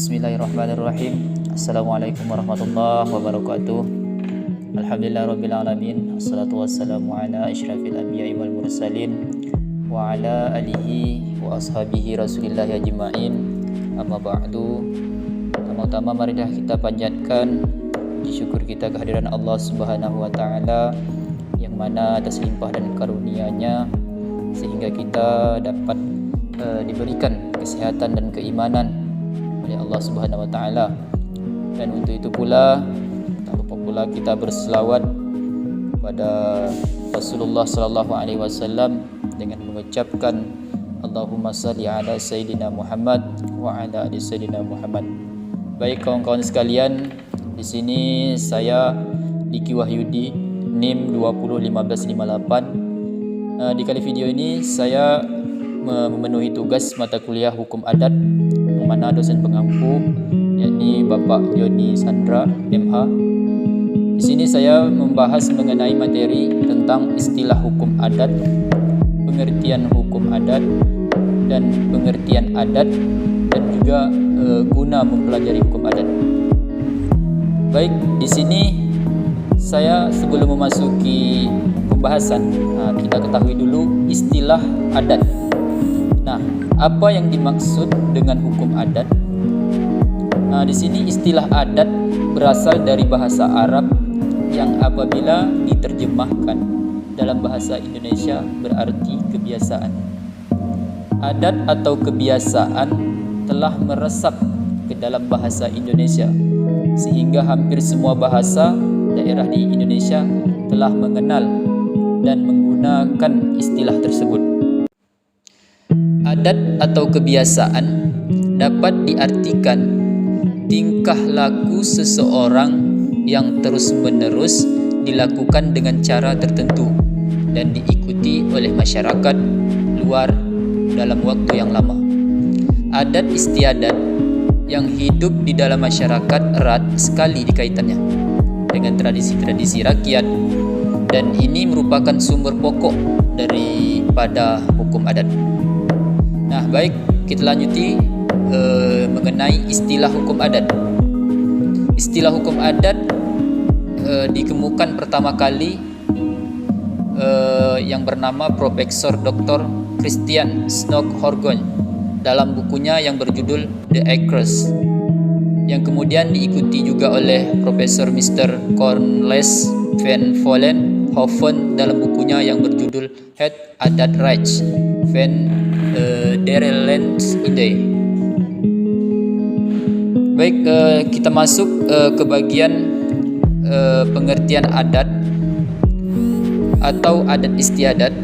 Bismillahirrahmanirrahim. Assalamualaikum warahmatullahi wabarakatuh. Alhamdulillahirabbil alamin. Wassalatu wassalamu ala asyrafil anbiya'i wal mursalin wa ala alihi wa ashabihi Rasulillah ajma'in. Amma ba'du. Pertama-tama marilah kita panjatkan puji syukur kita kehadiran Allah Subhanahu wa taala yang mana atas limpah dan karunia-Nya sehingga kita dapat diberikan kesehatan dan keimanan oleh Allah Subhanahu wa taala. Dan untuk itu pula tak lupa pula kita berselawat kepada Rasulullah sallallahu alaihi wasallam dengan mengucapkan Allahumma salli ala sayyidina Muhammad wa ala ali sayyidina Muhammad. Baik kawan-kawan sekalian, di sini saya Diki Wahyudi NIM 201558. Di kali video ini saya memenuhi tugas mata kuliah hukum adat yang mana dosen pengampu yakni Bapak Joni Sandra MH. Di sini saya membahas mengenai materi tentang istilah hukum adat, pengertian hukum adat dan pengertian adat dan juga guna mempelajari hukum adat. Baik, di sini saya sebelum memasuki pembahasan, kita ketahui dulu istilah adat. Nah, apa yang dimaksud dengan hukum adat? Nah, di sini istilah adat berasal dari bahasa Arab yang apabila diterjemahkan dalam bahasa Indonesia berarti kebiasaan. Adat atau kebiasaan telah meresap ke dalam bahasa Indonesia sehingga hampir semua bahasa daerah di Indonesia telah mengenal dan menggunakan istilah tersebut. Adat atau kebiasaan dapat diartikan tingkah laku seseorang yang terus-menerus dilakukan dengan cara tertentu dan diikuti oleh masyarakat luar dalam waktu yang lama. Adat istiadat yang hidup di dalam masyarakat erat sekali dikaitannya dengan tradisi-tradisi rakyat, dan ini merupakan sumber pokok daripada hukum adat. Nah, baik, kita lanjuti mengenai istilah hukum adat. Istilah hukum adat dikemukakan pertama kali yang bernama Profesor Dr. Christian Snok-Horgon dalam bukunya yang berjudul The Acres, yang kemudian diikuti juga oleh Profesor Mr. Cornelis van Vollenhoven dalam bukunya yang berjudul Het Adatrecht van Nederlandse Idee. Baik, kita masuk ke bagian pengertian adat atau adat istiadat.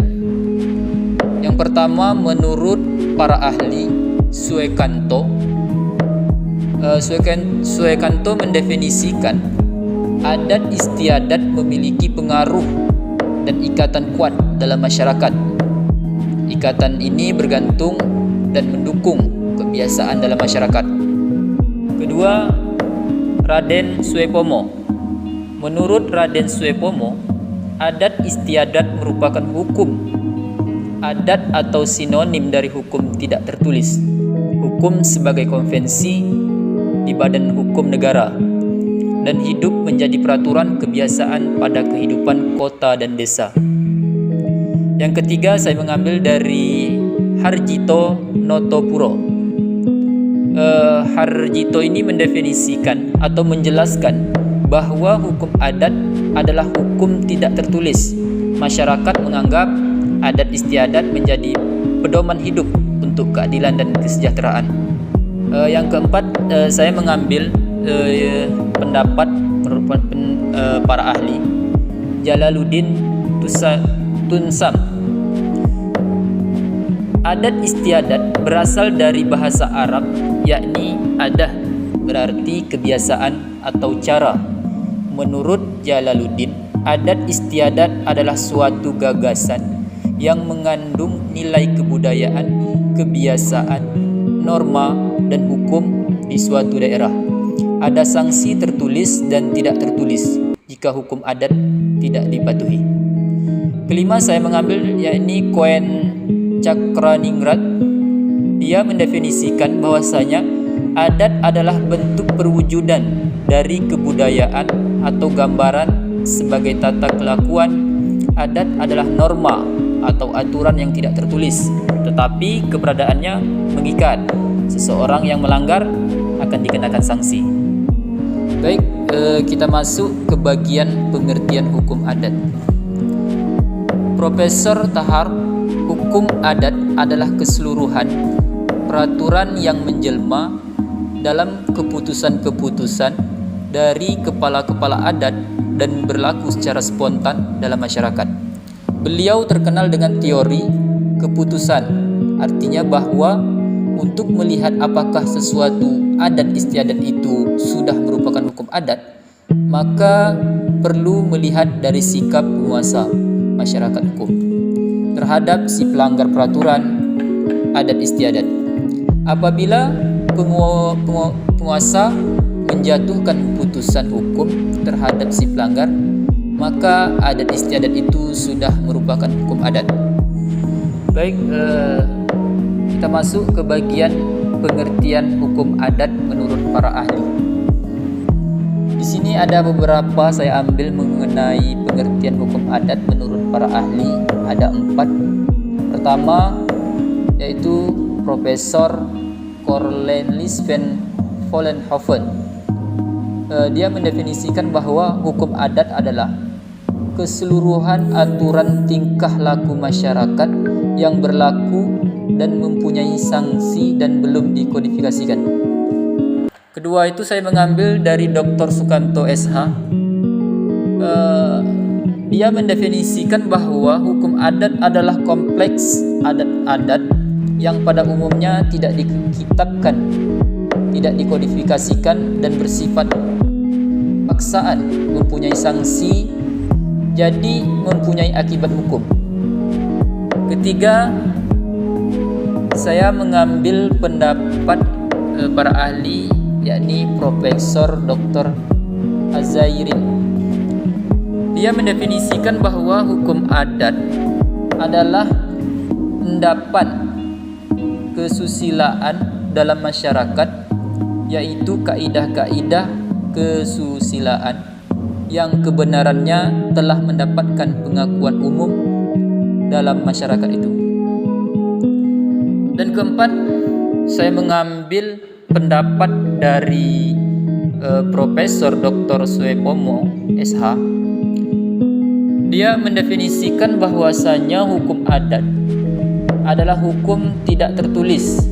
Yang pertama, menurut para ahli Suekanto mendefinisikan adat istiadat memiliki pengaruh dan ikatan kuat dalam masyarakat. Ikatan ini bergantung dan mendukung kebiasaan dalam masyarakat. Kedua, Raden Suepomo. Menurut Raden Suepomo, adat istiadat merupakan hukum adat atau sinonim dari hukum tidak tertulis, hukum sebagai konvensi di badan hukum negara, dan hidup menjadi peraturan kebiasaan pada kehidupan kota dan desa. Yang ketiga, saya mengambil dari Harjito Notopuro. Harjito ini mendefinisikan atau menjelaskan bahwa hukum adat adalah hukum tidak tertulis. Masyarakat menganggap adat istiadat menjadi pedoman hidup untuk keadilan dan kesejahteraan. Yang keempat, saya mengambil pendapat para ahli Jalaluddin Tunsam. Adat istiadat berasal dari bahasa Arab yakni adah, berarti kebiasaan atau cara. Menurut Jalaluddin, adat istiadat adalah suatu gagasan yang mengandung nilai kebudayaan, kebiasaan, norma, dan hukum di suatu daerah. Ada sanksi tertulis dan tidak tertulis jika hukum adat tidak dipatuhi. Kelima, saya mengambil yakni Koen Cakraningrat. Dia mendefinisikan bahwasanya Adat adalah bentuk perwujudan dari kebudayaan atau gambaran sebagai tata kelakuan. Adat adalah norma atau aturan yang tidak tertulis, tetapi keberadaannya mengikat. Seseorang yang melanggar akan dikenakan sanksi. Baik, kita masuk ke bagian pengertian hukum adat. Profesor Tahar, hukum adat adalah keseluruhan peraturan yang menjelma dalam keputusan-keputusan dari kepala-kepala adat dan berlaku secara spontan dalam masyarakat. Beliau terkenal dengan teori keputusan, artinya bahwa untuk melihat apakah sesuatu adat istiadat itu sudah merupakan hukum adat, maka perlu melihat dari sikap penguasa masyarakat hukum terhadap si pelanggar peraturan adat istiadat. Apabila penguasa menjatuhkan putusan hukum terhadap si pelanggar, maka adat istiadat itu sudah merupakan hukum adat. Baik, kita masuk ke bagian pengertian hukum adat menurut para ahli. Di sini ada beberapa saya ambil mengenai pengertian hukum adat menurut para ahli. Ada 4. Pertama yaitu Profesor Cornelis van Vollenhoven. Dia mendefinisikan bahwa hukum adat adalah keseluruhan aturan tingkah laku masyarakat yang berlaku dan mempunyai sanksi dan belum dikodifikasikan. Kedua itu saya mengambil dari Dr. Sukanto SH. Dia mendefinisikan bahwa hukum adat adalah kompleks adat-adat yang pada umumnya tidak dikitabkan, tidak dikodifikasikan dan bersifat paksaan, mempunyai sanksi, jadi mempunyai akibat hukum. Ketiga, saya mengambil pendapat para ahli, yakni Profesor Dr. Azairin. Dia mendefinisikan bahwa hukum adat adalah endapan kesusilaan dalam masyarakat, yaitu kaidah-kaidah kesusilaan yang kebenarannya telah mendapatkan pengakuan umum dalam masyarakat itu. Dan keempat, saya mengambil pendapat dari Profesor Dr. Suepomo SH. Dia mendefinisikan bahwasanya hukum adat adalah hukum tidak tertulis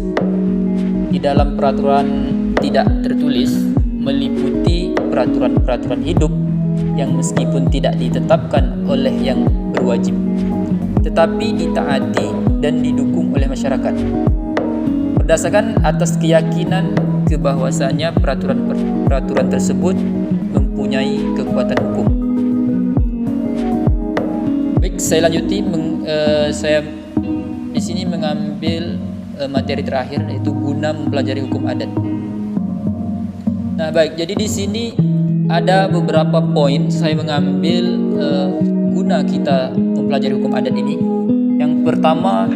di dalam peraturan tidak tertulis, meliputi peraturan-peraturan hidup yang meskipun tidak ditetapkan oleh yang berwajib, tetapi ditaati dan didukung oleh masyarakat berdasarkan atas keyakinan bahwasanya peraturan tersebut mempunyai kekuatan hukum. Baik, saya lanjuti. Saya di sini mengambil materi terakhir, yaitu guna mempelajari hukum adat. Nah, baik, jadi di sini ada beberapa poin saya mengambil guna kita mempelajari hukum adat ini. Yang pertama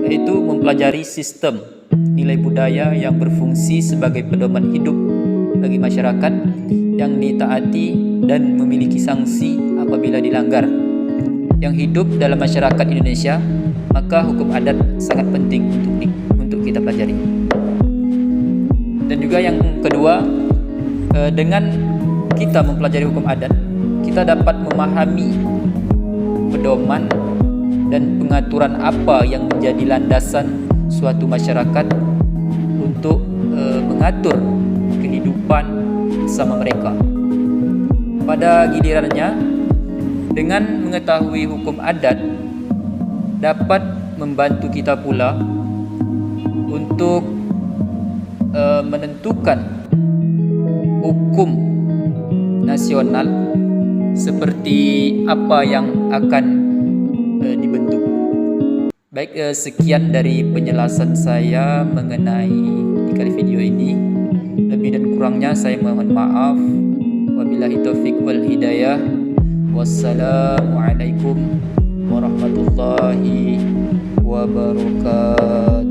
yaitu mempelajari sistem nilai budaya yang berfungsi sebagai pedoman hidup bagi masyarakat yang ditaati dan memiliki sanksi apabila dilanggar. Yang hidup dalam masyarakat Indonesia, maka hukum adat sangat penting untuk kita pelajari. Dan juga yang kedua, dengan kita mempelajari hukum adat, kita dapat memahami pedoman dan pengaturan apa yang menjadi landasan suatu masyarakat untuk mengatur kehidupan bersama mereka. Pada gilirannya, dengan mengetahui hukum adat dapat membantu kita pula untuk menentukan hukum nasional seperti apa yang akan dibentuk. Baik, sekian dari penjelasan saya mengenai di kali video ini. Lebih dan kurangnya saya mohon maaf. Wabillahi taufiq wal hidayah. Wassalamualaikum warahmatullahi wabarakatuh.